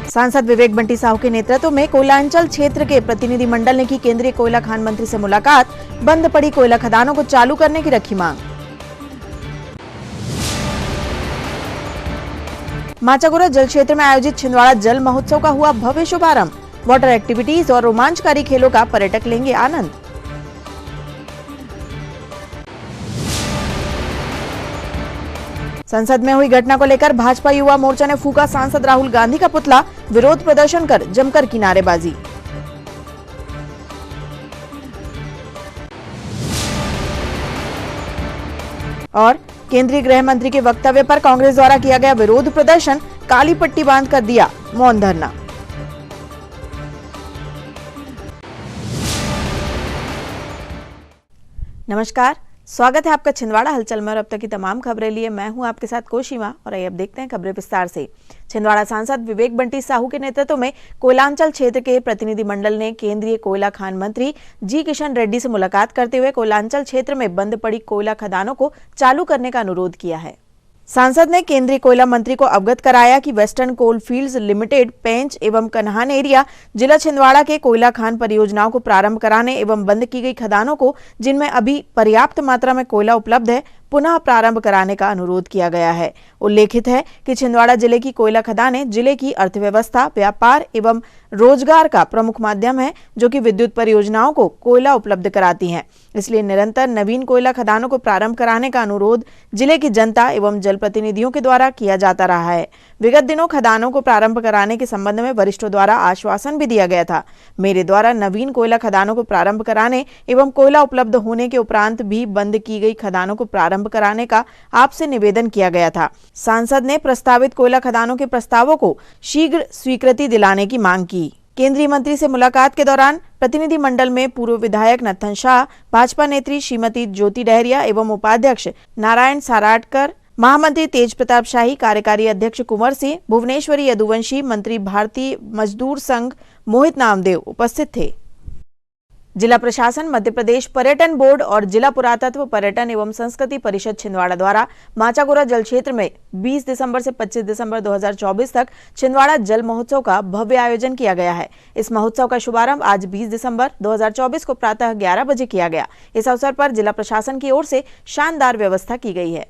सांसद विवेक बंटी साहू के नेतृत्व में कोयलांचल क्षेत्र के प्रतिनिधि मंडल ने की केंद्रीय कोयला खान मंत्री से मुलाकात। बंद पड़ी कोयला खदानों को चालू करने की रखी मांग। माचागोरा जल क्षेत्र में आयोजित छिंदवाड़ा जल महोत्सव का हुआ भव्य शुभारंभ। वाटर एक्टिविटीज और रोमांचकारी खेलों का पर्यटक लेंगे आनंद। संसद में हुई घटना को लेकर भाजपा युवा मोर्चा ने फूका सांसद राहुल गांधी का पुतला। विरोध प्रदर्शन कर जमकर की नारेबाजी। और केंद्रीय गृह मंत्री के वक्तव्य पर कांग्रेस द्वारा किया गया विरोध प्रदर्शन। काली पट्टी बांध कर दिया मौन धरना। नमस्कार, स्वागत है आपका छिंदवाड़ा हलचल में और अब तक की तमाम खबरें लिए मैं हूं आपके साथ कोशिमा। और आइए अब देखते हैं खबरें विस्तार से। छिंदवाड़ा सांसद विवेक बंटी साहू के नेतृत्व में कोयलांचल क्षेत्र के प्रतिनिधि मंडल ने केंद्रीय कोयला खान मंत्री जी किशन रेड्डी से मुलाकात करते हुए कोयलांचल क्षेत्र में बंद पड़ी कोयला खदानों को चालू करने का अनुरोध किया है। सांसद ने केंद्रीय कोयला मंत्री को अवगत कराया कि वेस्टर्न कोल फील्ड्स लिमिटेड, पेंच एवं कन्हान एरिया जिला छिंदवाड़ा के कोयला खान परियोजनाओं को प्रारंभ कराने एवं बंद की गई खदानों को, जिनमें अभी पर्याप्त मात्रा में कोयला उपलब्ध है, पुनः प्रारंभ कराने का अनुरोध किया गया है। उल्लेखित है कि छिंदवाड़ा जिले की कोयला खदानें जिले की अर्थव्यवस्था, व्यापार एवं रोजगार का प्रमुख माध्यम है, जो कि विद्युत परियोजनाओं को कोयला उपलब्ध कराती हैं। इसलिए निरंतर नवीन कोयला खदानों को प्रारंभ कराने का अनुरोध जिले की जनता एवं जनप्रतिनिधियों के द्वारा किया जाता रहा है। विगत दिनों खदानों को प्रारंभ कराने के संबंध में वरिष्ठों द्वारा आश्वासन भी दिया गया था। मेरे द्वारा नवीन कोयला खदानों को प्रारंभ कराने एवं कोयला उपलब्ध होने के उपरांत भी बंद की गई खदानों को प्रारंभ कराने का आपसे निवेदन किया गया था। सांसद ने प्रस्तावित कोयला खदानों के प्रस्तावों को शीघ्र स्वीकृति दिलाने की मांग की। केंद्रीय मंत्री से मुलाकात के दौरान प्रतिनिधि मंडल में पूर्व विधायक नत्थन शाह, भाजपा नेत्री श्रीमती ज्योति डहरिया एवं उपाध्यक्ष नारायण साराटकर, महामंत्री तेज प्रताप शाही, कार्यकारी अध्यक्ष कुंवर सिंह, भुवनेश्वरी यदुवंशी, मंत्री भारतीय मजदूर संघ मोहित नामदेव उपस्थित थे। जिला प्रशासन, मध्य प्रदेश पर्यटन बोर्ड और जिला पुरातत्व, पर्यटन एवं संस्कृति परिषद छिंदवाड़ा द्वारा माचागोरा जल क्षेत्र में 20 दिसंबर से 25 दिसंबर 2024 तक छिंदवाड़ा जल महोत्सव का भव्य आयोजन किया गया है। इस महोत्सव का शुभारंभ आज 20 दिसंबर 2024 को प्रातः 11 बजे किया गया। इस अवसर पर जिला प्रशासन की ओर से शानदार व्यवस्था की गई है।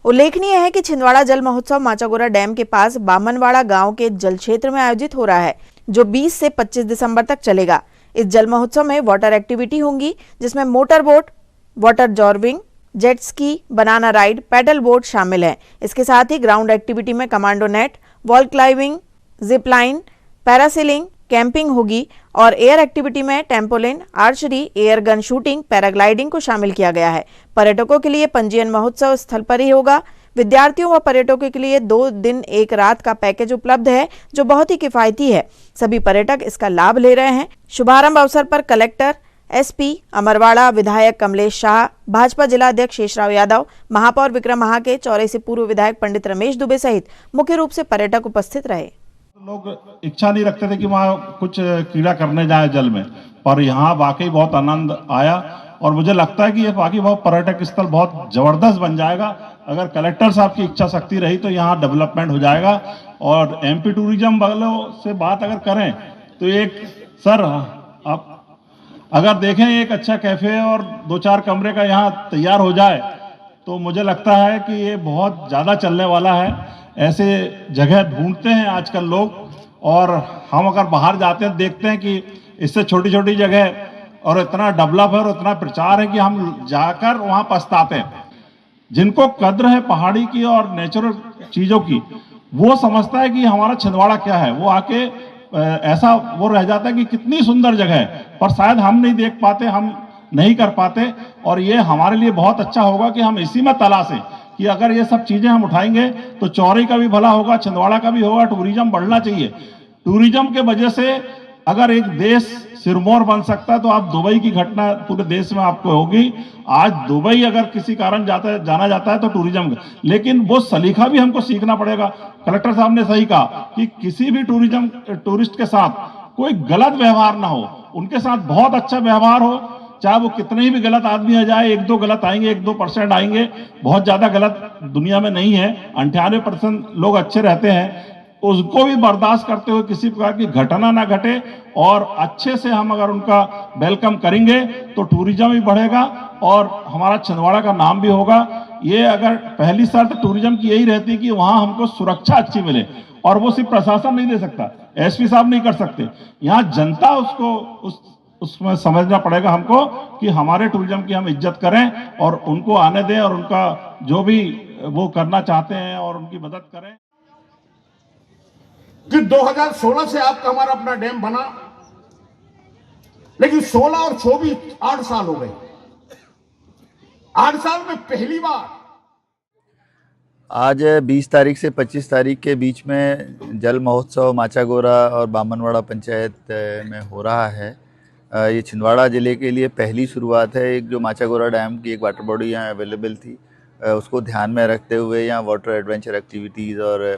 उल्लेखनीय है कि छिंदवाड़ा जल महोत्सव माचागोरा डैम के पास बामनवाड़ा गाँव के जल क्षेत्र में आयोजित हो रहा है, जो 20 से 25 दिसंबर तक चलेगा। इस जल महोत्सव में वाटर एक्टिविटी होंगी, जिसमें motor boat, water zorbing, jet ski, banana ride, paddle boat शामिल हैं। इसके साथ ही ग्राउंड एक्टिविटी में commando net, wall climbing, zip line, parasailing, camping होगी और एयर एक्टिविटी में trampoline, archery, air gun shooting, paragliding को शामिल किया गया है। पर्यटकों के लिए पंजीयन महोत्सव स्थल पर ही होगा। विद्यार्थियों व पर्यटकों के लिए 2 दिन 1 रात का पैकेज उपलब्ध है, जो बहुत ही किफायती है। सभी पर्यटक इसका लाभ ले रहे हैं। शुभारंभ अवसर पर कलेक्टर एसपी अमरवाड़ा, विधायक कमलेश शाह, भाजपा जिला अध्यक्ष शेषराव यादव, महापौर विक्रम महाके, चौरे से पूर्व विधायक पंडित रमेश दुबे सहित मुख्य रूप से पर्यटक उपस्थित रहे। लोग इच्छा नहीं रखते थे कि वहाँ कुछ क्रीड़ा करने जाए जल में, पर यहाँ वाकई बहुत आनंद आया और मुझे लगता है कि ये वाकई बहुत पर्यटक स्थल बहुत जबरदस्त बन जाएगा। अगर कलेक्टर साहब की इच्छा शक्ति रही तो यहाँ डेवलपमेंट हो जाएगा। और एमपी टूरिज्म वालों से बात अगर करें तो एक सर आप अगर देखें एक अच्छा कैफे और 2-4 कमरे का यहाँ तैयार हो जाए तो मुझे लगता है कि ये बहुत ज़्यादा चलने वाला है। ऐसे जगह ढूंढते हैं आजकल लोग, और हम अगर बाहर जाते हैं देखते हैं कि इससे छोटी छोटी जगह और इतना डेवलप है और इतना प्रचार है कि हम जाकर वहाँ पछताते हैं। जिनको कद्र है पहाड़ी की और नेचुरल चीज़ों की, वो समझता है कि हमारा छिंदवाड़ा क्या है। वो आके ऐसा वो रह जाता है कि कितनी सुंदर जगह है, पर शायद हम नहीं देख पाते, हम नहीं कर पाते। और ये हमारे लिए बहुत अच्छा होगा कि हम इसी में तलाशें कि अगर ये सब चीज़ें हम उठाएंगे तो चौरी का भी भला होगा, छिंदवाड़ा का भी होगा। टूरिज्म बढ़ना चाहिए। टूरिज्म के वजह से अगर एक देश सिरमौर बन सकता है तो आप दुबई की घटना पूरे देश में आपको होगी। आज दुबई अगर किसी कारण जाना जाता है तो टूरिज्म का, लेकिन वो सलीका भी हमको सीखना पड़ेगा। कलेक्टर साहब ने सही कहा कि किसी भी टूरिस्ट के साथ कोई गलत व्यवहार ना हो, उनके साथ बहुत अच्छा व्यवहार हो। चाहे वो कितने भी गलत आदमी आ जाए, 1-2 गलत आएंगे, 1-2% आएंगे, बहुत ज्यादा गलत दुनिया में नहीं है। 98% लोग अच्छे रहते हैं। उसको भी बर्दाश्त करते हुए किसी प्रकार की घटना ना घटे और अच्छे से हम अगर उनका वेलकम करेंगे तो टूरिज्म भी बढ़ेगा और हमारा छिंदवाड़ा का नाम भी होगा। ये अगर पहली शर्त टूरिज्म की यही रहती कि वहां हमको सुरक्षा अच्छी मिले, और वो सिर्फ प्रशासन नहीं दे सकता, एसपी साहब नहीं कर सकते, यहाँ जनता उसको उसमें समझना पड़ेगा हमको कि हमारे टूरिज्म की हम इज्जत करें और उनको आने दें और उनका जो भी वो करना चाहते हैं और उनकी मदद करें। कि 2016 से आपका हमारा अपना डैम बना, लेकिन 16 और 24 8 साल हो गए। 8 साल में पहली बार आज 20 तारीख से 25 तारीख के बीच में जल महोत्सव माचागोरा और बामनवाड़ा पंचायत में हो रहा है। ये छिंदवाड़ा ज़िले के लिए पहली शुरुआत है। एक जो माचागोरा डैम की एक वाटर बॉडी यहाँ अवेलेबल थी, उसको ध्यान में रखते हुए यहाँ वाटर एडवेंचर एक्टिविटीज़ और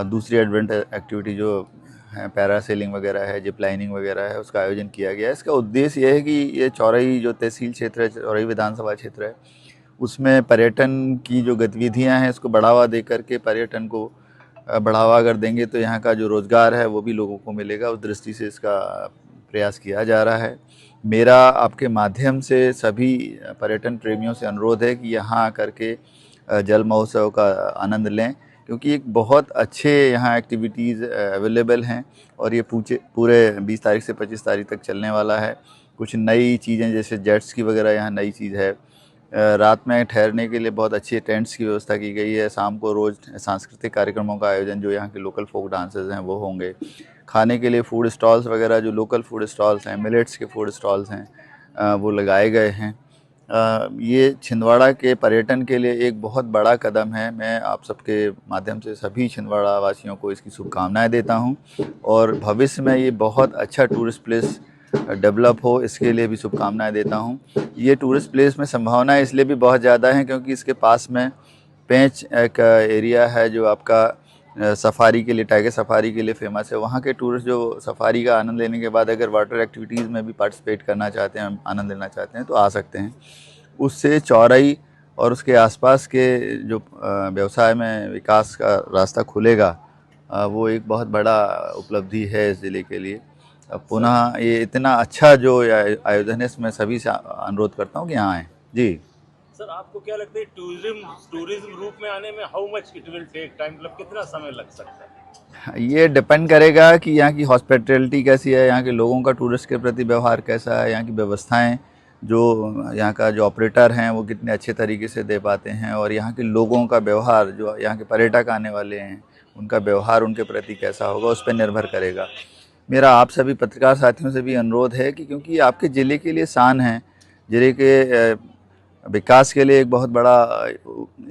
दूसरी एडवेंचर एक्टिविटी जो है पैरासेलिंग वगैरह है, जिप लाइनिंग वगैरह है, उसका आयोजन किया गया है। इसका उद्देश्य ये है कि ये चौरई जो तहसील क्षेत्र है, चौरई विधानसभा क्षेत्र है, उसमें पर्यटन की जो गतिविधियां हैं इसको बढ़ावा दे करके पर्यटन को बढ़ावा अगर देंगे तो यहाँ का जो रोज़गार है वो भी लोगों को मिलेगा। उस दृष्टि से इसका प्रयास किया जा रहा है। मेरा आपके माध्यम से सभी पर्यटन प्रेमियों से अनुरोध है कि यहाँ आकर के जल महोत्सव का आनंद लें, क्योंकि एक बहुत अच्छे यहाँ एक्टिविटीज़ अवेलेबल हैं और ये पूरे 20 तारीख से 25 तारीख तक चलने वाला है। कुछ नई चीज़ें जैसे जेट्स की वगैरह यहाँ नई चीज़ है। रात में ठहरने के लिए बहुत अच्छे टेंट्स की व्यवस्था की गई है। शाम को रोज़ सांस्कृतिक कार्यक्रमों का आयोजन जो यहाँ के लोकल फोक डांसेस हैं वो होंगे। खाने के लिए फूड स्टॉल्स वगैरह जो लोकल फूड स्टॉल्स हैं, मिलेट्स के फूड स्टॉल्स हैं, वो लगाए गए हैं। ये छिंदवाड़ा के पर्यटन के लिए एक बहुत बड़ा कदम है। मैं आप सबके माध्यम से सभी छिंदवाड़ा वासियों को इसकी शुभकामनाएं देता हूं और भविष्य में ये बहुत अच्छा टूरिस्ट प्लेस डेवलप हो, इसके लिए भी शुभकामनाएं देता हूं। ये टूरिस्ट प्लेस में संभावनाएं इसलिए भी बहुत ज़्यादा हैं क्योंकि इसके पास में पेंच एक एरिया है जो आपका सफारी के लिए, टाइगर सफारी के लिए फेमस है। वहाँ के टूरिस्ट जो सफारी का आनंद लेने के बाद अगर वाटर एक्टिविटीज़ में भी पार्टिसिपेट करना चाहते हैं, आनंद लेना चाहते हैं तो आ सकते हैं। उससे चौरई और उसके आसपास के जो व्यवसाय में विकास का रास्ता खुलेगा, वो एक बहुत बड़ा उपलब्धि है इस ज़िले के लिए। पुनः ये इतना अच्छा जो आयोजन है इसमें सभी से अनुरोध करता हूँ कि यहाँ आएँ। जी सर, आपको क्या लगता है टूरिज्म रूप में आने में how much it will take time, मतलब कितना समय लग सकता है? ये डिपेंड करेगा कि यहाँ की हॉस्पिटैलिटी कैसी है, यहाँ के लोगों का टूरिस्ट के प्रति व्यवहार कैसा है, यहाँ की व्यवस्थाएं जो यहाँ का जो ऑपरेटर हैं वो कितने अच्छे तरीके से दे पाते हैं, और यहाँ के लोगों का व्यवहार जो यहाँ के पर्यटक आने वाले हैं उनका व्यवहार उनके प्रति कैसा होगा, उस पर निर्भर करेगा। मेरा आप सभी पत्रकार साथियों से भी अनुरोध है कि क्योंकि आपके ज़िले के लिए शान है, ज़िले के विकास के लिए एक बहुत बड़ा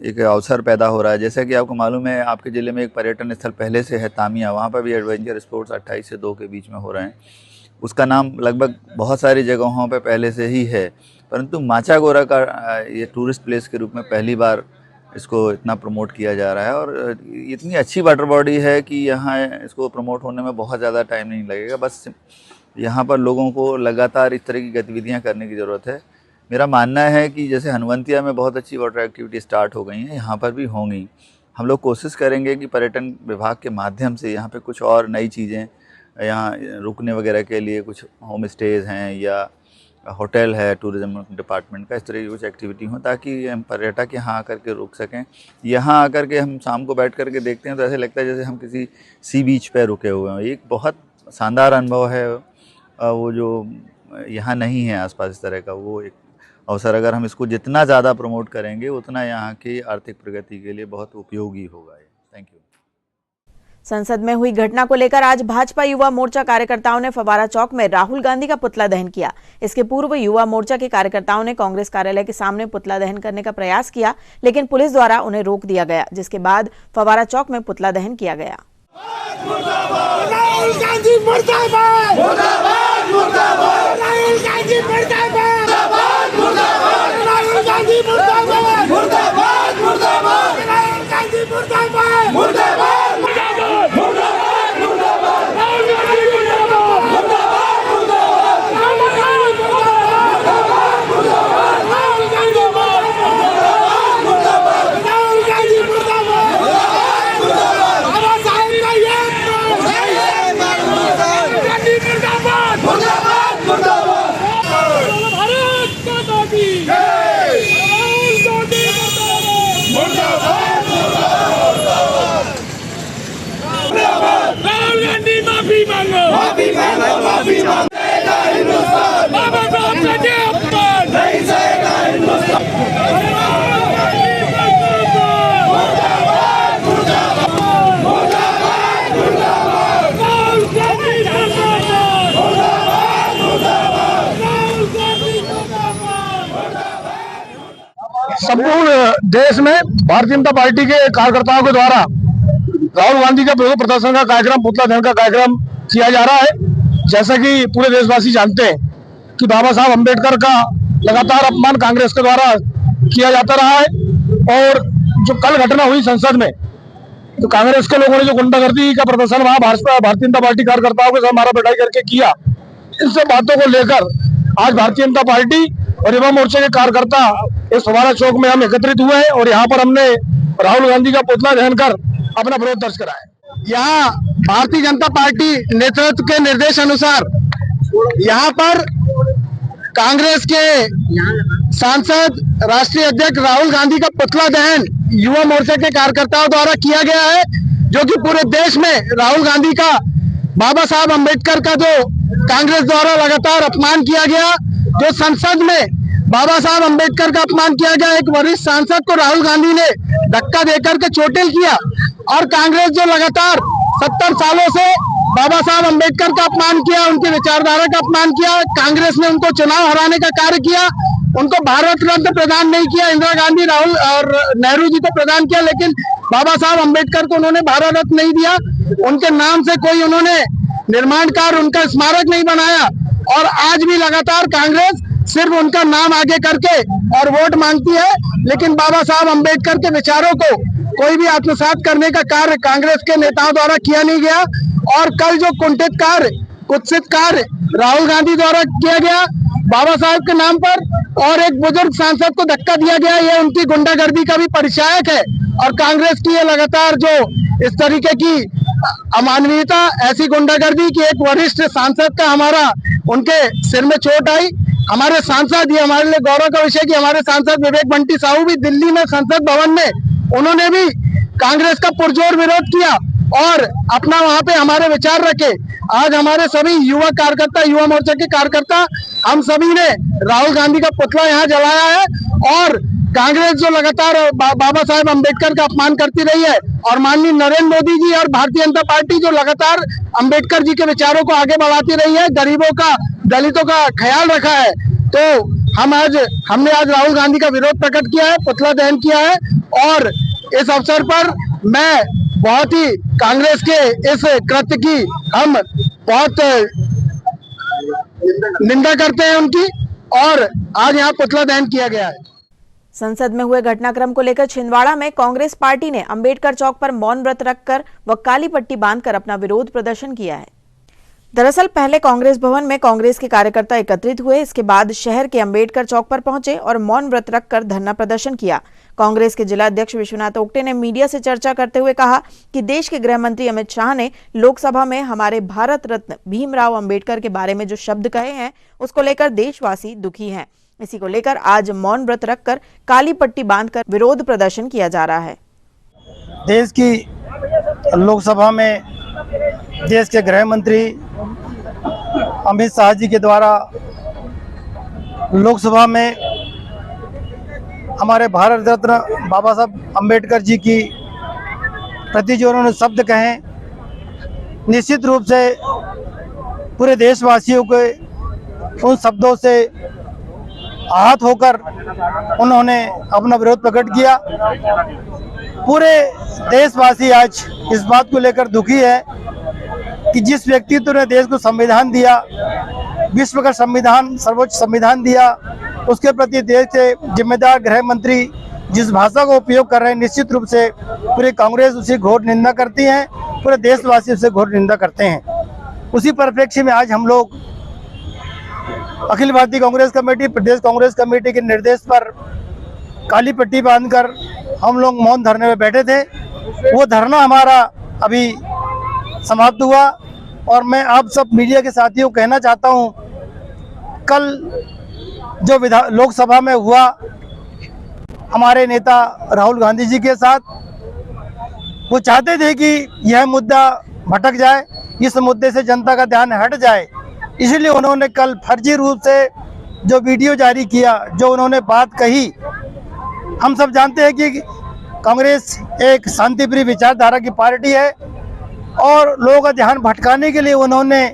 एक अवसर पैदा हो रहा है। जैसा कि आपको मालूम है आपके ज़िले में एक पर्यटन स्थल पहले से है तामिया, वहाँ पर भी एडवेंचर स्पोर्ट्स 28 से 2 के बीच में हो रहे हैं। उसका नाम लगभग बहुत सारी जगहों पे पहले से ही है, परंतु माचागोरा का ये टूरिस्ट प्लेस के रूप में पहली बार इसको इतना प्रमोट किया जा रहा है और इतनी अच्छी वाटर बॉडी है कि यहाँ इसको प्रमोट होने में बहुत ज़्यादा टाइम नहीं लगेगा। बस यहाँ पर लोगों को लगातार इस तरह की गतिविधियाँ करने की ज़रूरत है। मेरा मानना है कि जैसे हनुवंतिया में बहुत अच्छी वाटर एक्टिविटी स्टार्ट हो गई हैं, यहाँ पर भी होंगी। हम लोग कोशिश करेंगे कि पर्यटन विभाग के माध्यम से यहाँ पे कुछ और नई चीज़ें, यहाँ रुकने वगैरह के लिए कुछ होम स्टेज़ हैं या होटल है टूरिज़्म डिपार्टमेंट का, इस तरह की कुछ एक्टिविटी हो ताकि हम पर्यटक यहाँ आकर के रुक सकें। यहाँ आकर के हम शाम को बैठ कर के देखते हैं तो ऐसे लगता है जैसे हम किसी सी बीच पर रुके हुए हैं। एक बहुत शानदार अनुभव है वो जो यहाँ नहीं है आसपास इस तरह का। वो एक अवसर अगर हम इसको जितना ज़्यादा प्रमोट करेंगे उतना यहाँ की आर्थिक प्रगति के लिए बहुत उपयोगी होगा। Thank you. संसद में हुई घटना को लेकर आज भाजपा युवा मोर्चा कार्यकर्ताओं ने फवारा चौक में राहुल गांधी का पुतला दहन किया। इसके पूर्व युवा मोर्चा के कार्यकर्ताओं ने कांग्रेस कार्यालय के सामने पुतला दहन करने का प्रयास किया, लेकिन पुलिस द्वारा उन्हें रोक दिया गया, जिसके बाद फवारा चौक में पुतला दहन किया गया। राहुल गांधी मुर्दाबाद, मुर्दाबाद, मुर्दाबाद, राहुल गांधी मुर्दाबाद, मुर्दाबाद, राहुल गांधी मुर्दाबाद, मुर्दाबाद, मुर्दाबाद, राहुल गांधी मुर्दाबाद, मुर्दाबाद, बाबा साहब का ये अपमान नहीं सहेगा हिंदुस्तान। संपूर्ण देश में भारतीय जनता पार्टी के कार्यकर्ताओं के द्वारा राहुल गांधी का विरोध प्रदर्शन का कार्यक्रम, पुतला दहन का कार्यक्रम किया जा रहा है। जैसा कि पूरे देशवासी जानते हैं कि बाबा साहब अम्बेडकर का लगातार अपमान कांग्रेस के द्वारा किया जाता रहा है और जो कल घटना हुई संसद में, तो कांग्रेस के लोगों ने जो गुंडागर्दी का प्रदर्शन वहां भारतीय जनता पार्टी कार्यकर्ताओं के साथ मारा पिटाई करके किया, इन सब बातों को लेकर आज भारतीय जनता पार्टी और युवा मोर्चे के कार्यकर्ता इस फव्वारा चौक में हम एकत्रित हुए हैं और यहाँ पर हमने राहुल गांधी का पुतला दहन कर अपना विरोध दर्ज करा है। यहाँ भारतीय जनता पार्टी नेतृत्व के निर्देश अनुसार यहाँ पर कांग्रेस के सांसद राष्ट्रीय अध्यक्ष राहुल गांधी का पुतला दहन युवा मोर्चे के कार्यकर्ताओं द्वारा किया गया है, जो कि पूरे देश में राहुल गांधी का, बाबा साहब अम्बेडकर का जो कांग्रेस द्वारा लगातार अपमान किया गया, जो संसद में बाबा साहब अम्बेडकर का अपमान किया गया, एक वरिष्ठ सांसद को राहुल गांधी ने धक्का देकर के चोटिल किया और कांग्रेस जो लगातार 70 सालों से बाबा साहब अम्बेडकर का अपमान किया, उनकी विचारधारा का अपमान किया, कांग्रेस ने उनको चुनाव हराने का कार्य किया, उनको भारत रत्न प्रदान नहीं किया, इंदिरा गांधी, राहुल और नेहरू जी को प्रदान किया, लेकिन बाबा साहब अम्बेडकर को उन्होंने भारत रत्न नहीं दिया, उनके नाम से कोई उन्होंने निर्माण कार्य, उनका स्मारक नहीं बनाया और आज भी लगातार कांग्रेस सिर्फ उनका नाम आगे करके और वोट मांगती है, लेकिन बाबा साहब अम्बेडकर के विचारों को कोई भी आत्मसात करने का कार्य कांग्रेस के नेताओं द्वारा किया नहीं गया। और कल जो कुंठित कार्य, कुत्सित कार्य राहुल गांधी द्वारा किया गया बाबा साहब के नाम पर और एक बुजुर्ग सांसद को धक्का दिया गया, ये उनकी गुंडागर्दी का भी परिचायक है। और कांग्रेस की ये लगातार जो इस तरीके की अमानवीयता, ऐसी गुंडागर्दी की एक वरिष्ठ सांसद का हमारा उनके सिर में चोट आई, हमारे सांसद, ये हमारे लिए गौरव का विषय कि हमारे सांसद विवेक बंटी साहू भी दिल्ली में संसद भवन में उन्होंने भी कांग्रेस का पुरजोर विरोध किया और अपना वहां पे हमारे विचार रखे। आज हमारे सभी युवा कार्यकर्ता, युवा मोर्चा के कार्यकर्ता, हम सभी ने राहुल गांधी का पुतला यहाँ जलाया है और कांग्रेस जो लगातार बाबा साहेब अम्बेडकर का अपमान करती रही है और माननीय नरेंद्र मोदी जी और भारतीय जनता पार्टी जो लगातार अम्बेडकर जी के विचारों को आगे बढ़ाती रही है, गरीबों का, दलितों का ख्याल रखा है, तो हमने आज राहुल गांधी का विरोध प्रकट किया है, पुतला दहन किया है। और इस अवसर पर मैं बहुत ही कांग्रेस के इस कृत्य की हम बहुत निंदा करते हैं उनकी, और आज यहाँ पुतला दहन किया गया है। संसद में हुए घटनाक्रम को लेकर छिंदवाड़ा में कांग्रेस पार्टी ने अंबेडकर चौक पर मौन व्रत रखकर व काली पट्टी बांधकर अपना विरोध प्रदर्शन किया है। दरअसल पहले कांग्रेस भवन में कांग्रेस के कार्यकर्ता एकत्रित हुए, इसके बाद शहर के अंबेडकर चौक पर पहुंचे और मौन व्रत रखकर धरना प्रदर्शन किया। कांग्रेस के जिला अध्यक्ष विश्वनाथ ओक्टे ने मीडिया से चर्चा करते हुए कहा कि देश के गृह मंत्री अमित शाह ने लोकसभा में हमारे भारत रत्न भीमराव अंबेडकर के बारे में जो शब्द कहे हैं, उसको लेकर देशवासी दुखी हैं। इसी को लेकर आज मौन व्रत रखकर काली पट्टी बांधकर विरोध प्रदर्शन किया जा रहा है। देश की लोकसभा में देश के गृह मंत्री अमित शाह जी के द्वारा लोकसभा में हमारे भारत रत्न बाबा साहब अम्बेडकर जी की प्रति जो उन्होंने शब्द कहे, निश्चित रूप से पूरे देशवासियों के उन शब्दों से आहत होकर उन्होंने अपना विरोध प्रकट किया। पूरे देशवासी आज इस बात को लेकर दुखी है कि जिस व्यक्तित्व ने देश को संविधान दिया, विश्व का संविधान, सर्वोच्च संविधान दिया, उसके प्रति देश के जिम्मेदार गृह मंत्री जिस भाषा का उपयोग कर रहे हैं, निश्चित रूप से पूरी कांग्रेस उसकी घोर निंदा करती है, पूरे देशवासी उससे घोर निंदा करते हैं। उसी परिप्रेक्ष्य में आज हम लोग अखिल भारतीय कांग्रेस कमेटी, प्रदेश कांग्रेस कमेटी के निर्देश पर काली पट्टी बांधकर हम लोग मौन धरने में बैठे थे। वो धरना हमारा अभी समाप्त हुआ और मैं आप सब मीडिया के साथियों को कहना चाहता हूं, कल जो लोकसभा में हुआ हमारे नेता राहुल गांधी जी के साथ, वो चाहते थे कि यह मुद्दा भटक जाए, इस मुद्दे से जनता का ध्यान हट जाए इसलिए उन्होंने कल फर्जी रूप से जो वीडियो जारी किया, जो उन्होंने बात कही, हम सब जानते हैं कि कांग्रेस एक शांतिप्रिय विचारधारा की पार्टी है और लोगों का ध्यान भटकाने के लिए उन्होंने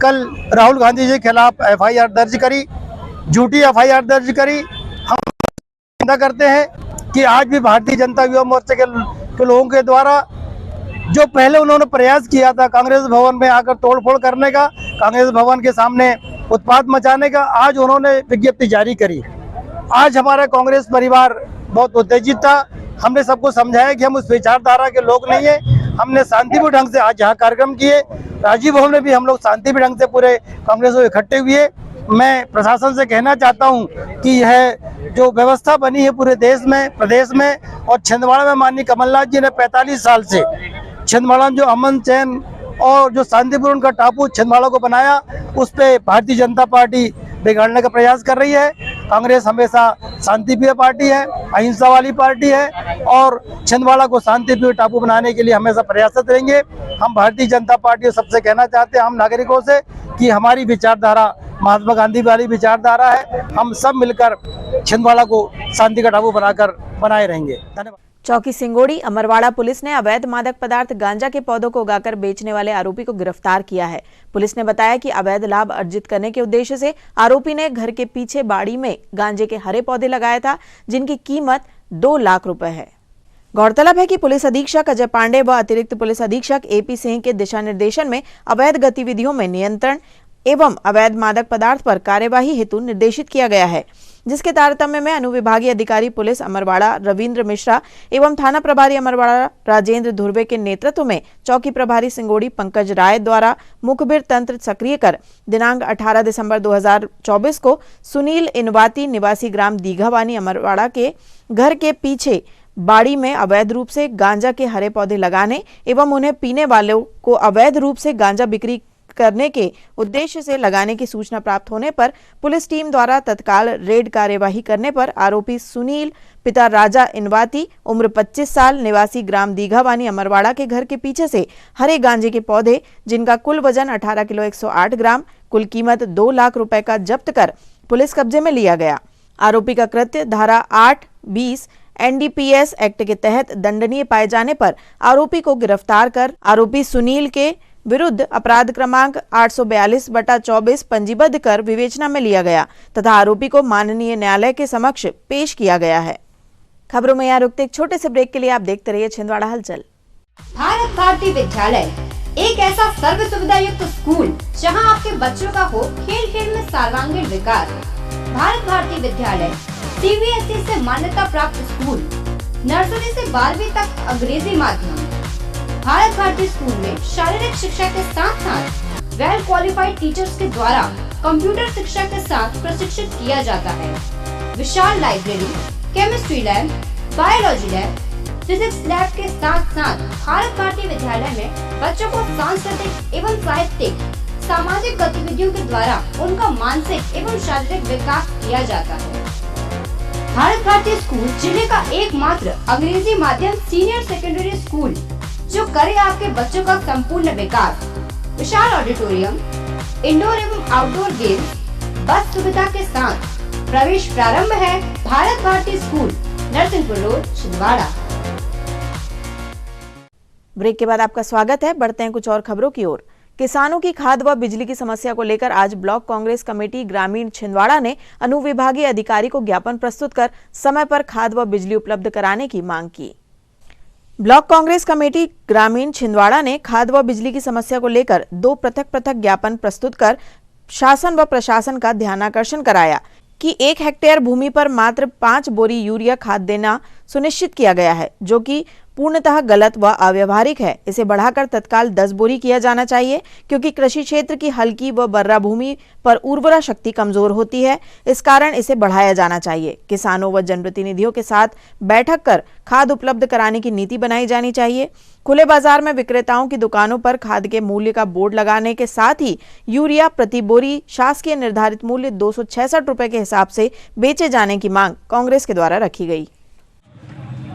कल राहुल गांधी जी के खिलाफ एफआईआर दर्ज करी, झूठी एफआईआर दर्ज करी। हम निंदा करते हैं कि आज भी भारतीय जनता युवा मोर्चा के लोगों के द्वारा जो पहले उन्होंने प्रयास किया था कांग्रेस भवन में आकर तोड़फोड़ करने का, कांग्रेस भवन के सामने उत्पात मचाने का, आज उन्होंने विज्ञप्ति जारी करी। आज हमारा कांग्रेस परिवार बहुत उत्तेजित था। हमने सबको समझाया कि हम उस विचारधारा के लोग नहीं है। हमने शांतिपूर्ण ढंग से आज यहाँ कार्यक्रम किए। राजीव भवन में भी हम लोग शांतिपूर्ण ढंग से पूरे कांग्रेस को इकट्ठे हुए। मैं प्रशासन से कहना चाहता हूँ कि यह जो व्यवस्था बनी है पूरे देश में, प्रदेश में और छिंदवाड़ा में माननीय कमलनाथ जी ने 45 साल से छिंदवाड़ा में जो अमन चैन और जो शांतिपूर्ण का टापू छिंदवाड़ा को बनाया, उस पे भारतीय जनता पार्टी बिगाड़ने का प्रयास कर रही है। कांग्रेस हमेशा शांतिप्रिय पार्टी है, अहिंसा वाली पार्टी है और छिंदवाड़ा को शांतिप्रिय टापू बनाने के लिए हमेशा प्रयासरत रहेंगे। हम भारतीय जनता पार्टी सबसे कहना चाहते हैं, हम नागरिकों से, कि हमारी विचारधारा महात्मा गांधी वाली विचारधारा है। हम सब मिलकर छिंदवाड़ा को शांति का टापू बनाए रहेंगे। धन्यवाद। चौकी सिंगोड़ी अमरवाड़ा पुलिस ने अवैध मादक पदार्थ गांजा के पौधों को उगाकर बेचने वाले आरोपी को गिरफ्तार किया है। पुलिस ने बताया कि अवैध लाभ अर्जित करने के उद्देश्य से आरोपी ने घर के पीछे बाड़ी में गांजे के हरे पौधे लगाया था, जिनकी कीमत 2 लाख रुपए है। गौरतलब है कि पुलिस अधीक्षक अजय पांडे व अतिरिक्त पुलिस अधीक्षक एपी सिंह के दिशा निर्देशन में अवैध गतिविधियों में नियंत्रण एवं अवैध मादक पदार्थ पर कार्यवाही हेतु निर्देशित किया गया है, जिसके तारतम्य में अनुविभागीय अधिकारी पुलिस अमरवाड़ा रविंद्र मिश्रा एवं थाना प्रभारी अमरवाड़ा राजेंद्र धुर्वे के नेतृत्व में चौकी प्रभारी सिंगोड़ी पंकज राय द्वारा मुखबिर तंत्र सक्रिय कर दिनांक 18 दिसंबर 2024 को सुनील इनवाती निवासी ग्राम दीघावानी अमरवाड़ा के घर के पीछे बाड़ी में अवैध रूप से गांजा के हरे पौधे लगाने एवं उन्हें पीने वालों को अवैध रूप से गांजा बिक्री करने के उद्देश्य से लगाने की सूचना प्राप्त होने पर पुलिस टीम द्वारा तत्काल रेड कार्यवाही करने पर आरोपी सुनील पिता राजा इनवाती उम्र 25 साल निवासी ग्राम दीघावानी अमरवाड़ा के घर के पीछे से हरे गांजे के पौधे जिनका कुल वजन 18 किलो 108 ग्राम कुल कीमत 2 लाख रुपए का जब्त कर पुलिस कब्जे में लिया गया। आरोपी का कृत्य धारा 8-20 NDPS एक्ट के तहत दंडनीय पाए जाने पर आरोपी को गिरफ्तार कर आरोपी सुनील के विरुद्ध अपराध क्रमांक 842/24 पंजीबद्ध कर विवेचना में लिया गया तथा आरोपी को माननीय न्यायालय के समक्ष पेश किया गया है। खबरों में यहाँ रुकते एक छोटे से ब्रेक के लिए आप देखते रहिए छिंदवाड़ा हलचल। भारत भारती विद्यालय एक ऐसा सर्व सुविधा युक्त स्कूल जहां आपके बच्चों का हो खेल खेल में सर्वांगीण विकास। भारत भारती विद्यालय CBSE से मान्यता प्राप्त स्कूल, नर्सरी से 12वीं तक अंग्रेजी माध्यम। भारत भारती स्कूल में शारीरिक शिक्षा के साथ साथ वेल क्वालिफाइड टीचर्स के द्वारा कंप्यूटर शिक्षा के साथ प्रशिक्षित किया जाता है। विशाल library, chemistry lab, biology lab, physics lab के साथ साथ भारत भारती विद्यालय में बच्चों को सांस्कृतिक एवं साहित्यिक सामाजिक गतिविधियों के द्वारा उनका मानसिक एवं शारीरिक विकास किया जाता है। भारत भारती स्कूल जिले का एकमात्र अंग्रेजी माध्यम सीनियर सेकेंडरी स्कूल जो करे आपके बच्चों का संपूर्ण विकास। विशाल ऑडिटोरियम, इंडोर एवं आउटडोर गेम, बस सुविधा के साथ प्रवेश प्रारंभ है। Bharat Bharati school, Narsinghpur road, Chhindwara. Break के बाद आपका स्वागत है। बढ़ते हैं कुछ और खबरों की ओर। किसानों की खाद व बिजली की समस्या को लेकर आज ब्लॉक कांग्रेस कमेटी ग्रामीण छिंदवाड़ा ने अनुविभागीय अधिकारी को ज्ञापन प्रस्तुत कर समय पर खाद व बिजली उपलब्ध कराने की मांग की। ब्लॉक कांग्रेस कमेटी ग्रामीण छिंदवाड़ा ने खाद व बिजली की समस्या को लेकर 2 पृथक ज्ञापन प्रस्तुत कर शासन व प्रशासन का ध्यानाकर्षण कराया कि 1 हेक्टेयर भूमि पर मात्र 5 बोरी यूरिया खाद देना सुनिश्चित किया गया है, जो कि पूर्णतः गलत व अव्यवहारिक है। इसे बढ़ाकर तत्काल 10 बोरी किया जाना चाहिए, क्योंकि कृषि क्षेत्र की हल्की व बर्रा भूमि पर उर्वरा शक्ति कमजोर होती है। इस कारण इसे बढ़ाया जाना चाहिए। किसानों व जनप्रतिनिधियों के साथ बैठक कर खाद उपलब्ध कराने की नीति बनाई जानी चाहिए। खुले बाजार में विक्रेताओं की दुकानों पर खाद के मूल्य का बोर्ड लगाने के साथ ही यूरिया प्रति बोरी शासकीय निर्धारित मूल्य 266 रुपए के हिसाब से बेचे जाने की मांग कांग्रेस के द्वारा रखी गई।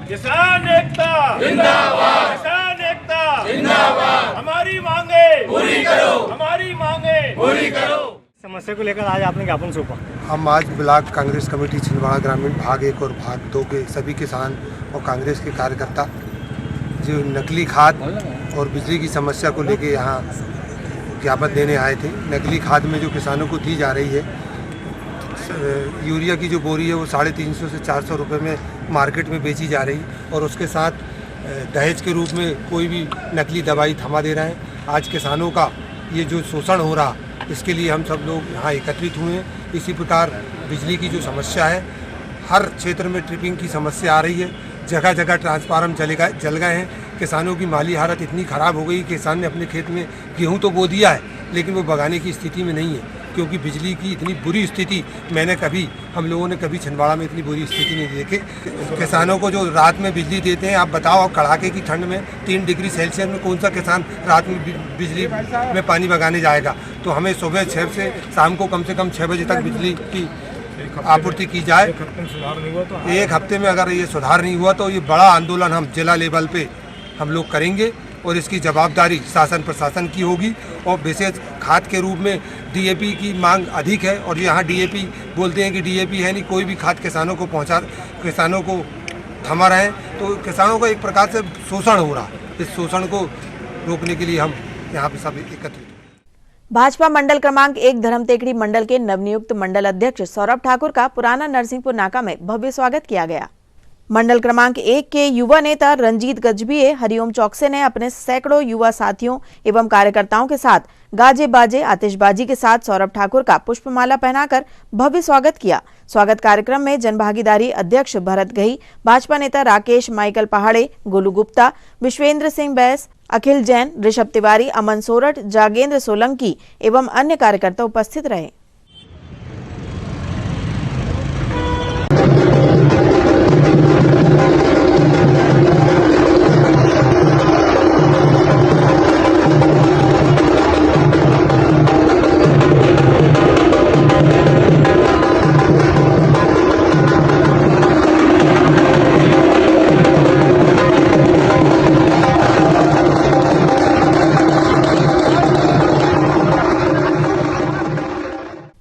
किसान एकता जिंदाबाद, किसान एकता जिंदाबाद। हमारी मांगे पूरी करो, हमारी मांगे पूरी करो। समस्या को लेकर आज आपने ज्ञापन सौंपा? हम आज ब्लॉक कांग्रेस कमेटी छिंदवाड़ा ग्रामीण भाग 1 और भाग 2 के सभी किसान और कांग्रेस के कार्यकर्ता जो नकली खाद और बिजली की समस्या को लेकर यहाँ ज्ञापन देने आए थे। नकली खाद में जो किसानों को दी जा रही है, यूरिया की जो बोरी है वो 350 से 400 रुपये में मार्केट में बेची जा रही, और उसके साथ दहेज के रूप में कोई भी नकली दवाई थमा दे रहे हैं। आज किसानों का ये जो शोषण हो रहा, इसके लिए हम सब लोग यहाँ एकत्रित हुए हैं। इसी प्रकार बिजली की जो समस्या है, हर क्षेत्र में ट्रिपिंग की समस्या आ रही है, जगह जगह ट्रांसफार्मर जल गए हैं। किसानों की माली हालत इतनी ख़राब हो गई कि किसान ने अपने खेत में गेहूँ तो बो दिया है, लेकिन वो बगाने की स्थिति में नहीं है, क्योंकि बिजली की इतनी बुरी स्थिति हम लोगों ने कभी छिंदवाड़ा में इतनी बुरी स्थिति नहीं देखी। किसानों को जो रात में बिजली देते हैं, आप बताओ, कड़ाके की ठंड में 3 डिग्री सेल्सियस में कौन सा किसान रात में बिजली में पानी बगाने जाएगा। तो हमें सुबह 6 से शाम को कम से कम 6 बजे तक बिजली की आपूर्ति की जाए। एक हफ्ते में अगर ये सुधार नहीं हुआ तो ये बड़ा आंदोलन हम जिला लेवल पे हम लोग करेंगे, और इसकी जवाबदारी शासन प्रशासन की होगी। और विशेष खाद के रूप में डीएपी की मांग अधिक है, और यहाँ डीएपी बोलते हैं कि डीएपी है नहीं, कोई भी खाद किसानों को थमा रहे हैं, तो किसानों का एक प्रकार से शोषण हो रहा। इस शोषण को रोकने के लिए हम यहाँ पे सब एकत्रित। भाजपा मंडल क्रमांक 1 धर्मतेकड़ी मंडल के नवनियुक्त मंडल अध्यक्ष सौरभ ठाकुर का पुराना नरसिंहपुर नाका में भव्य स्वागत किया गया। मंडल क्रमांक 1 के युवा नेता रंजीत गजबीए, हरिओम चौकसे ने अपने सैकड़ों युवा साथियों एवं कार्यकर्ताओं के साथ गाजे बाजे आतिशबाजी के साथ सौरभ ठाकुर का पुष्पमाला पहनाकर भव्य स्वागत किया। स्वागत कार्यक्रम में जनभागीदारी अध्यक्ष भरत गही, भाजपा नेता राकेश माइकल पहाड़े, गोलू गुप्ता, विश्वेंद्र सिंह बैस, अखिल जैन, ऋषभ तिवारी, अमन सोरठ, जागेंद्र सोलंकी एवं अन्य कार्यकर्ता उपस्थित रहे।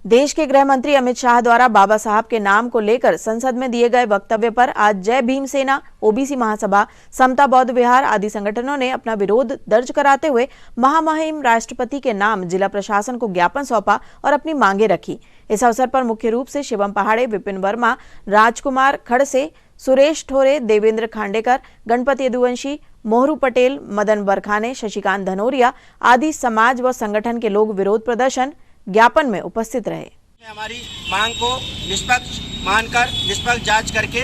देश के गृह मंत्री अमित शाह द्वारा बाबा साहब के नाम को लेकर संसद में दिए गए वक्तव्य पर आज जय भीम सेना, ओबीसी महासभा, समता बौद्ध विहार आदि संगठनों ने अपना विरोध दर्ज कराते हुए महामहिम राष्ट्रपति के नाम जिला प्रशासन को ज्ञापन सौंपा और अपनी मांगे रखी। इस अवसर पर मुख्य रूप से शिवम पहाड़े, विपिन वर्मा, राजकुमार खड़से, सुरेश ठोरे, देवेंद्र खांडेकर, गणपति यदुवंशी, मोहरू पटेल, मदन बरखाने, शशिकांत धनोरिया आदि समाज व संगठन के लोग विरोध प्रदर्शन ज्ञापन में उपस्थित रहे। हमारी मांग को निष्पक्ष मानकर निष्पक्ष जांच करके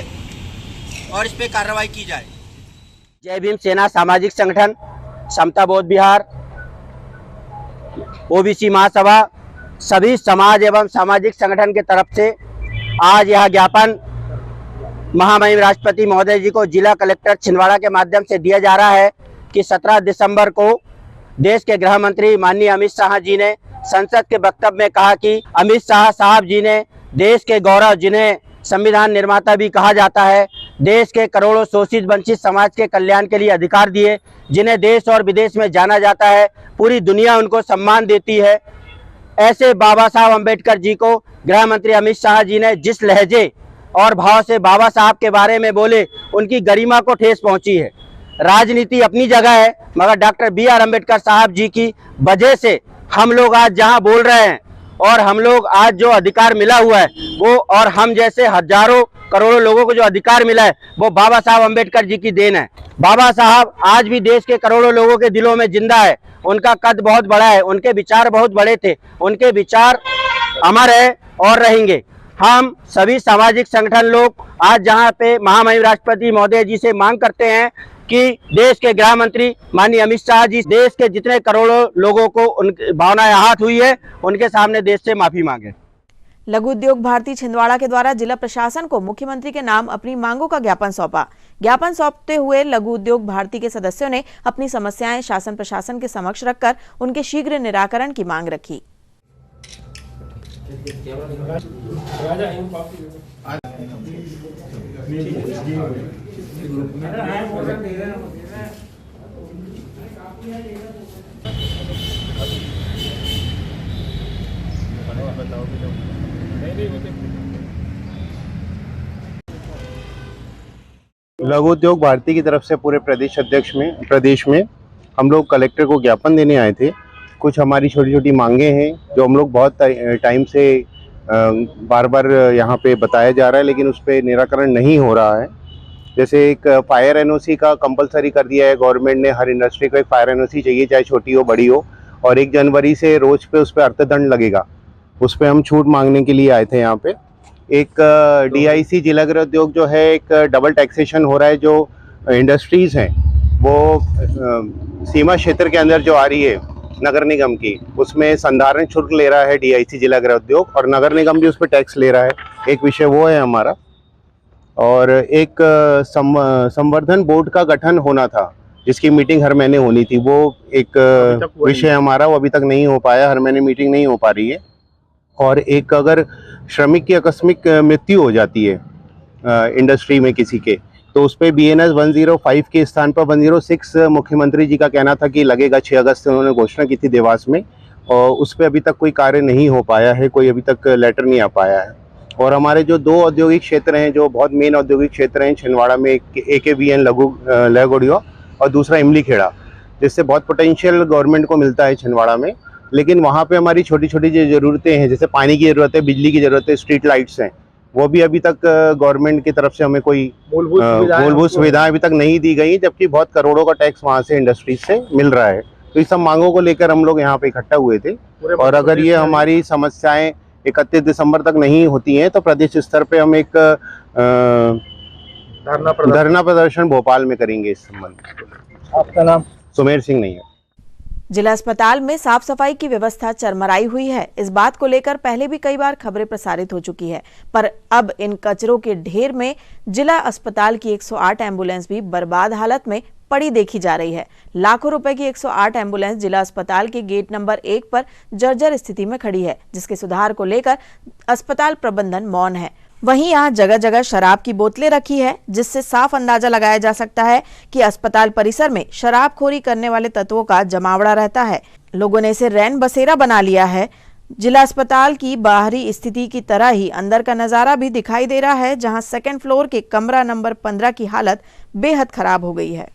और इस पे कार्रवाई की जाए। जय भीम सेना सामाजिक संगठन, समता बौद्ध विहार, ओबीसी महासभा, सभी समाज एवं सामाजिक संगठन के तरफ से आज यह ज्ञापन महामहिम राष्ट्रपति महोदय जी को जिला कलेक्टर छिंदवाड़ा के माध्यम से दिया जा रहा है कि 17 दिसंबर को देश के गृह मंत्री माननीय अमित शाह जी ने संसद के वक्तव्य में कहा कि अमित शाह साहब जी ने देश के गौरव, जिन्हें संविधान निर्माता भी कहा जाता है, देश के करोड़ों शोषित वंचित समाज के कल्याण के लिए अधिकार दिए, जिन्हें देश और विदेश में जाना जाता है, पूरी दुनिया उनको सम्मान देती है। ऐसे बाबा साहब अम्बेडकर जी को गृह मंत्री अमित शाह जी ने जिस लहजे और भाव से बाबा साहब के बारे में बोले, उनकी गरिमा को ठेस पहुंची है। राजनीति अपनी जगह है, मगर डॉक्टर BR अम्बेडकर साहब जी की वजह से हम लोग आज जहां बोल रहे हैं और हम लोग आज जो अधिकार मिला हुआ है वो, और हम जैसे हजारों करोड़ों लोगों को जो अधिकार मिला है वो बाबा साहब अम्बेडकर जी की देन है। बाबा साहब आज भी देश के करोड़ों लोगों के दिलों में जिंदा है। उनका कद बहुत बड़ा है, उनके विचार बहुत बड़े थे, उनके विचार अमर है और रहेंगे। हम सभी सामाजिक संगठन लोग आज जहाँ पे महामहिम राष्ट्रपति महोदय जी से मांग करते हैं कि देश के गृह मंत्री माननीय अमित शाह जी देश के जितने करोड़ों लोगों को उनकी भावनाएं आहत हुई है, उनके सामने देश से माफी मांगे। लघु उद्योग भारती छिंदवाड़ा के द्वारा जिला प्रशासन को मुख्यमंत्री के नाम अपनी मांगों का ज्ञापन सौंपा। ज्ञापन सौंपते हुए लघु उद्योग भारती के सदस्यों ने अपनी समस्याएं शासन प्रशासन के समक्ष रखकर उनके शीघ्र निराकरण की मांग रखी। लघु उद्योग भारती की तरफ से पूरे प्रदेश में हम लोग कलेक्टर को ज्ञापन देने आए थे। कुछ हमारी छोटी छोटी मांगे हैं जो हम लोग बहुत टाइम से बार बार यहाँ पे बताया जा रहा है, लेकिन उस पर निराकरण नहीं हो रहा है। जैसे एक फायर एनओसी का कंपलसरी कर दिया है गवर्नमेंट ने, हर इंडस्ट्री को एक फायर एनओसी चाहिए, चाहे छोटी हो बड़ी हो, और 1 जनवरी से रोज पे उस पर अर्थदंड लगेगा। उस पर हम छूट मांगने के लिए आए थे यहाँ पे। एक डीआईसी जिला गृह उद्योग जो है, एक डबल टैक्सेशन हो रहा है, जो इंडस्ट्रीज़ हैं वो सीमा क्षेत्र के अंदर जो आ रही है नगर निगम की, उसमें संधारण शुल्क ले रहा है डीआईसी जिला गृह उद्योग, और नगर निगम भी उस पर टैक्स ले रहा है। एक विषय वो है हमारा। और एक संवर्धन बोर्ड का गठन होना था, जिसकी मीटिंग हर महीने होनी थी, वो एक विषय हमारा, वो अभी तक नहीं हो पाया, हर महीने मीटिंग नहीं हो पा रही है। और एक अगर श्रमिक की आकस्मिक मृत्यु हो जाती है इंडस्ट्री में किसी के, तो उस पर BNS 105 के स्थान पर 106 मुख्यमंत्री जी का कहना था कि लगेगा। 6 अगस्त से उन्होंने घोषणा की थी देवास में, और उस पर अभी तक कोई कार्य नहीं हो पाया है, कोई अभी तक लेटर नहीं आ पाया है। और हमारे जो 2 औद्योगिक क्षेत्र हैं, जो बहुत मेन औद्योगिक क्षेत्र हैं छिंदवाड़ा में, AKBN लहगोड़िया और दूसरा इमली खेड़ा, जिससे बहुत पोटेंशियल गवर्नमेंट को मिलता है छिंदवाड़ा में, लेकिन वहाँ पे हमारी छोटी छोटी जो ज़रूरतें हैं, जैसे पानी की ज़रूरत है, बिजली की ज़रूरत है, स्ट्रीट लाइट्स हैं, वो भी अभी तक गवर्नमेंट की तरफ से हमें कोई मूलभूत सुविधाएं अभी तक नहीं दी गई, जबकि बहुत करोड़ों का टैक्स वहाँ से इंडस्ट्रीज से मिल रहा है। तो इस सब मांगों को लेकर हम लोग यहाँ पे इकट्ठा हुए थे, और अगर ये हमारी समस्याएं 31 दिसंबर तक नहीं होती हैं तो प्रदेश स्तर पे हम एक धरना प्रदर्शन भोपाल में करेंगे इस संबंध में। आपका नाम? सुमेर सिंह नहीं है। जिला अस्पताल में साफ सफाई की व्यवस्था चरमराई हुई है। इस बात को लेकर पहले भी कई बार खबरें प्रसारित हो चुकी है, पर अब इन कचरों के ढेर में जिला अस्पताल की 108 एम्बुलेंस भी बर्बाद हालत में पड़ी देखी जा रही है। लाखों रुपए की 108 एम्बुलेंस जिला अस्पताल के गेट नंबर 1 पर जर्जर स्थिति में खड़ी है, जिसके सुधार को लेकर अस्पताल प्रबंधन मौन है। वहीं यहाँ जगह जगह शराब की बोतलें रखी है, जिससे साफ अंदाजा लगाया जा सकता है कि अस्पताल परिसर में शराबखोरी करने वाले तत्वों का जमावड़ा रहता है। लोगों ने इसे रैन बसेरा बना लिया है। जिला अस्पताल की बाहरी स्थिति की तरह ही अंदर का नजारा भी दिखाई दे रहा है, जहां 2nd फ्लोर के कमरा नंबर 15 की हालत बेहद खराब हो गई है।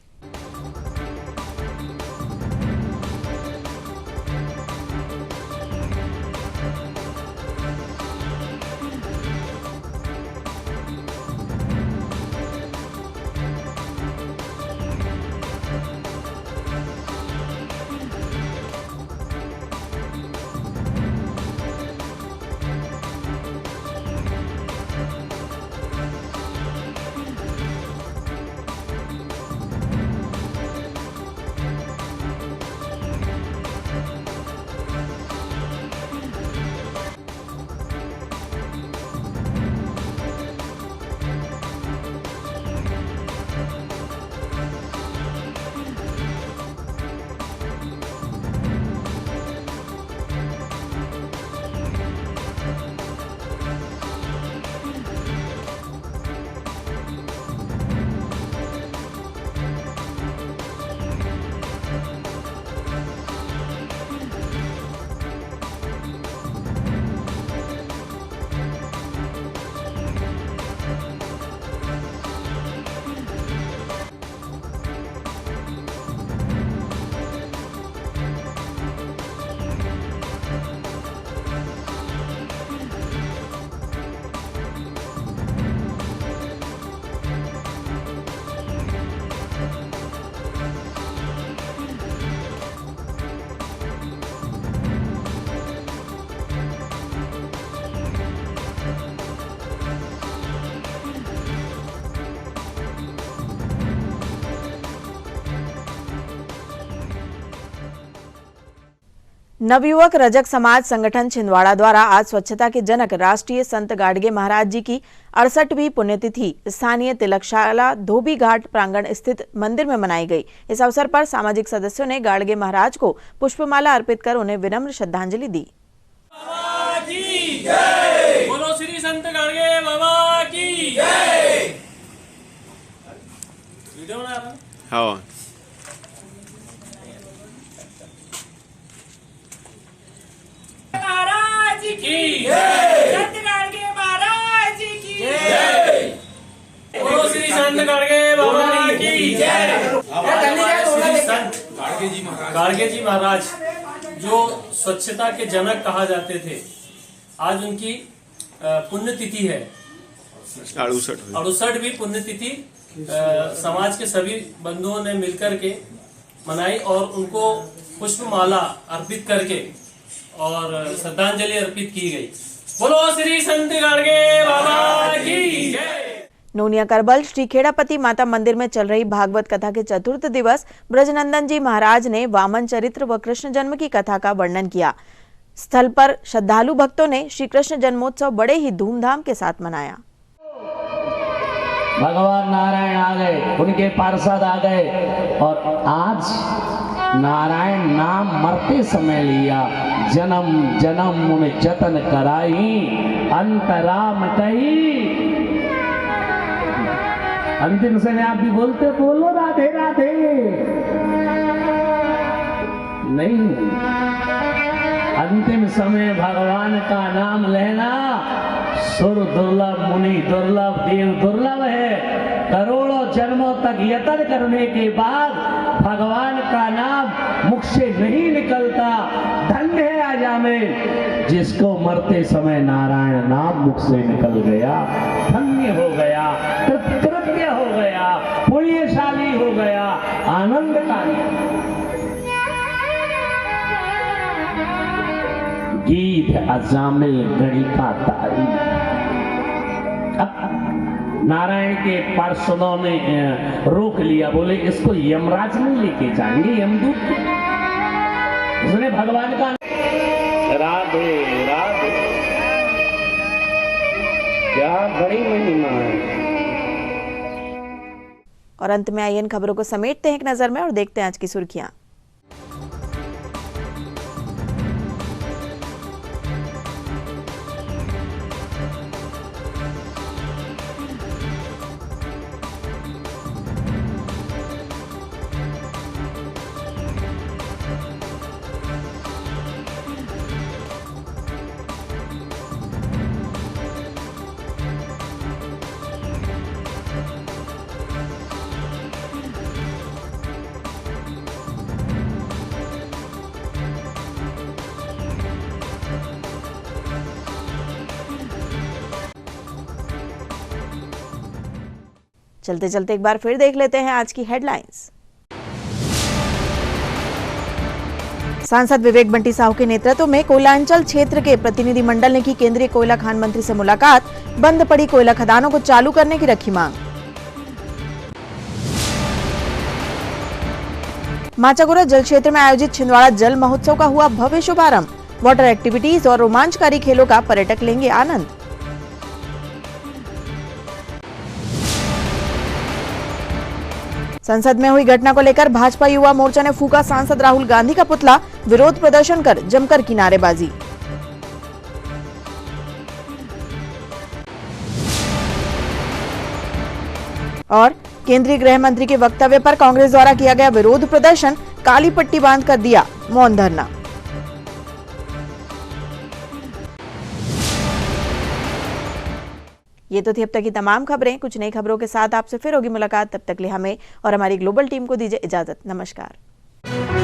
नवयुवक रजक समाज संगठन छिंदवाड़ा द्वारा आज स्वच्छता के जनक राष्ट्रीय संत गाडगे महाराज जी की 68वीं पुण्यतिथि स्थानीय तिलकशाला धोबी घाट प्रांगण स्थित मंदिर में मनाई गई। इस अवसर पर सामाजिक सदस्यों ने गाडगे महाराज को पुष्पमाला अर्पित कर उन्हें विनम्र श्रद्धांजलि दी। बोलो श्री संत गाडगे बाबा की जय। वीडियो बना रहा हूं। महाराज की जय। संत गाडगे महाराज की जय। बोलो श्री संत गाड़गे बाबा की जय। श्री संत गाड़गे जी महाराज जो स्वच्छता के जनक कहा जाते थे, आज उनकी पुण्यतिथि है 68वीं पुण्यतिथि। समाज के सभी बंधुओं ने मिलकर के मनाई और उनको पुष्पमाला अर्पित करके और श्रद्धांजलि अर्पित की गई। बोलो श्री संत गाड़गे बाबा की जय। नोनिया करबल श्री खेड़ापति माता मंदिर में चल रही भागवत कथा के चतुर्थ दिवस ब्रजनंदन जी महाराज ने वामन चरित्र व कृष्ण जन्म की कथा का वर्णन किया। स्थल पर श्रद्धालु भक्तों ने श्री कृष्ण जन्मोत्सव बड़े ही धूमधाम के साथ मनाया। भगवान नारायण आ गए, उनके पार्षद आ गए और आज नारायण नाम मरते समय लिया। जन्म जन्म मुन जतन कराई, अंतराम कही। अंतिम समय आप भी बोलते, बोलो राधे राधे। नहीं, अंतिम समय भगवान का नाम लेना सुर दुर्लभ, मुनि दुर्लभ, देव दुर्लभ है। करोड़ों जन्मों तक यत्न करने के बाद भगवान का नाम मुख से नहीं निकलता। धन्य है आजामिल जिसको मरते समय नारायण नाम मुख से निकल गया। धन्य हो गया, कृतज्ञ हो गया, पुण्यशाली हो गया, आनंदकारी। गीत अजामिल गणिका तारी। नारायण के पार्षदों ने रोक लिया, बोले इसको यमराज नहीं लेके जाएंगे, यमदूत। उसने भगवान का राधे राधे, क्या बड़ी महिमा है। और अंत में आइए इन खबरों को समेटते हैं एक नजर में और देखते हैं आज की सुर्खियां। चलते चलते एक बार फिर देख लेते हैं आज की हेडलाइंस। सांसद विवेक बंटी साहू के नेतृत्व में कोयलांचल क्षेत्र के प्रतिनिधिमंडल ने की केंद्रीय कोयला खान मंत्री से मुलाकात। बंद पड़ी कोयला खदानों को चालू करने की रखी मांग। माचागोरा जल क्षेत्र में आयोजित छिंदवाड़ा जल महोत्सव का हुआ भव्य शुभारंभ। वाटर एक्टिविटीज और रोमांचकारी खेलों का पर्यटक लेंगे आनंद। संसद में हुई घटना को लेकर भाजपा युवा मोर्चा ने फूका सांसद राहुल गांधी का पुतला। विरोध प्रदर्शन कर जमकर की नारेबाजी। और केंद्रीय गृह मंत्री के वक्तव्य पर कांग्रेस द्वारा किया गया विरोध प्रदर्शन। काली पट्टी बांधकर दिया मौन धरना। ये तो थी अब तक की तमाम खबरें। कुछ नई खबरों के साथ आपसे फिर होगी मुलाकात। तब तक लिए हमें और हमारी ग्लोबल टीम को दीजिए इजाजत। नमस्कार।